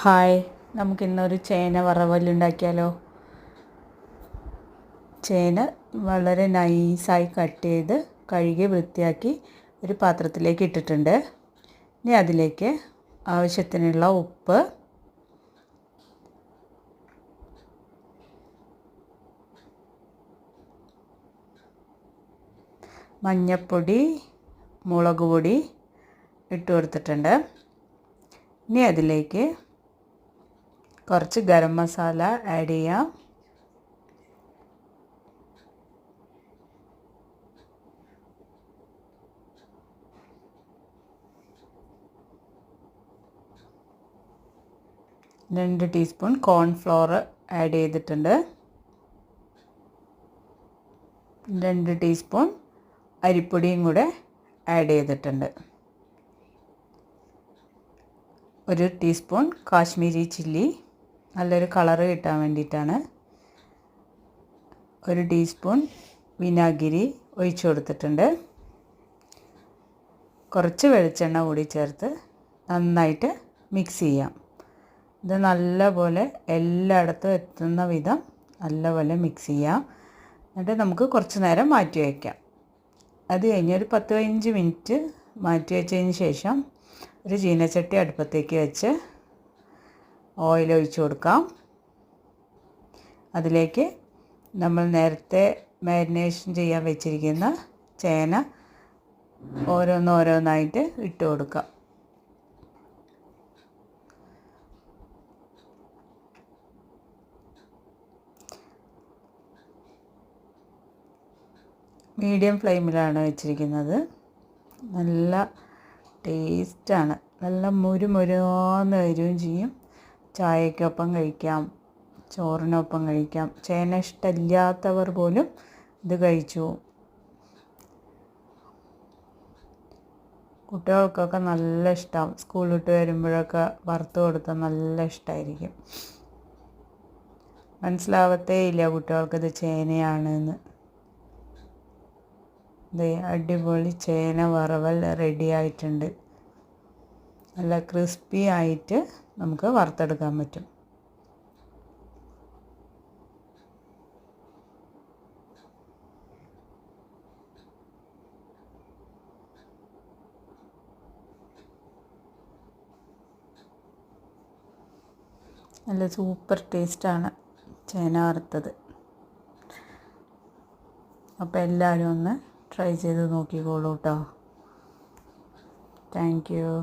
Hi, നമുക്കിന്നൊരു ചേന വറവലുണ്ടാക്കിയാലോ. ചേന വളരെ നൈസായി കട്ട് ചെയ്ത് കഴുകി വൃത്തിയാക്കി ഒരു പാത്രത്തിലേക്ക് ഇട്ടിട്ടുണ്ട്. ഇനി അതിലേക്ക് ആവശ്യത്തിനുള്ള ഉപ്പ്, മഞ്ഞൾപ്പൊടി, മുളക് പൊടി ഇട്ട് കൊടുത്തിട്ടുണ്ട്. ഇനി അതിലേക്ക് കുറച്ച് ഗരം മസാല ആഡ് ചെയ്യാം. രണ്ട് ടീസ്പൂൺ കോൺഫ്ലോർ ആഡ് ചെയ്തിട്ടുണ്ട്. 2 ടീസ്പൂൺ അരിപ്പൊടിയും കൂടെ ആഡ് ചെയ്തിട്ടുണ്ട്. 1 ടീസ്പൂൺ കാശ്മീരി ചില്ലി, നല്ലൊരു കളറ് കിട്ടാൻ വേണ്ടിയിട്ടാണ്. 1 ടീസ്പൂൺ വിനാഗിരി ഒഴിച്ചു കൊടുത്തിട്ടുണ്ട്. കുറച്ച് വെളിച്ചെണ്ണ കൂടി ചേർത്ത് നന്നായിട്ട് മിക്സ് ചെയ്യാം. ഇത് നല്ലപോലെ എല്ലായിടത്തും എത്തുന്ന വിധം നല്ലപോലെ മിക്സ് ചെയ്യാം. എന്നിട്ട് നമുക്ക് കുറച്ച് നേരം മാറ്റി വയ്ക്കാം. അത് കഴിഞ്ഞ് ഒരു 10-15 മിനിറ്റ് മാറ്റി വെച്ചതിന് ശേഷം ഒരു ചീനച്ചട്ടി അടുപ്പത്തേക്ക് വെച്ച് ഓയിൽ ഒഴിച്ച് കൊടുക്കാം. അതിലേക്ക് നമ്മൾ നേരത്തെ മാരിനേഷൻ ചെയ്യാൻ വെച്ചിരിക്കുന്ന ചേന ഓരോന്നായിട്ട് ഇട്ട് കൊടുക്കാം. മീഡിയം ഫ്ലെയിമിലാണ് വെച്ചിരിക്കുന്നത്. നല്ല ടേസ്റ്റാണ്. നല്ല മുരുമുരാന്ന് വരികയും ചെയ്യും. ചായക്കൊപ്പം കഴിക്കാം, ചോറിനൊപ്പം കഴിക്കാം. ചേന ഇഷ്ടമില്ലാത്തവർ പോലും ഇത് കഴിച്ചു. കുട്ടികൾക്കൊക്കെ നല്ല ഇഷ്ടം. സ്കൂൾ വിട്ട് വരുമ്പോഴൊക്കെ വറുത്ത് കൊടുത്താൽ നല്ല ഇഷ്ടമായിരിക്കും. മനസ്സിലാവത്തേ ഇല്ല കുട്ടികൾക്കിത് ചേനയാണെന്ന്. അടിപൊളി ചേന വറവൽ റെഡി ആയിട്ടുണ്ട്. നല്ല ക്രിസ്പി ആയിട്ട് നമുക്ക് വറുത്തെടുക്കാൻ പറ്റും. നല്ല സൂപ്പർ ടേസ്റ്റാണ് ചേന വറുത്തത്. അപ്പോൾ എല്ലാവരും ഒന്ന് ട്രൈ ചെയ്ത് നോക്കിക്കോളൂ കേട്ടോ. Thank you.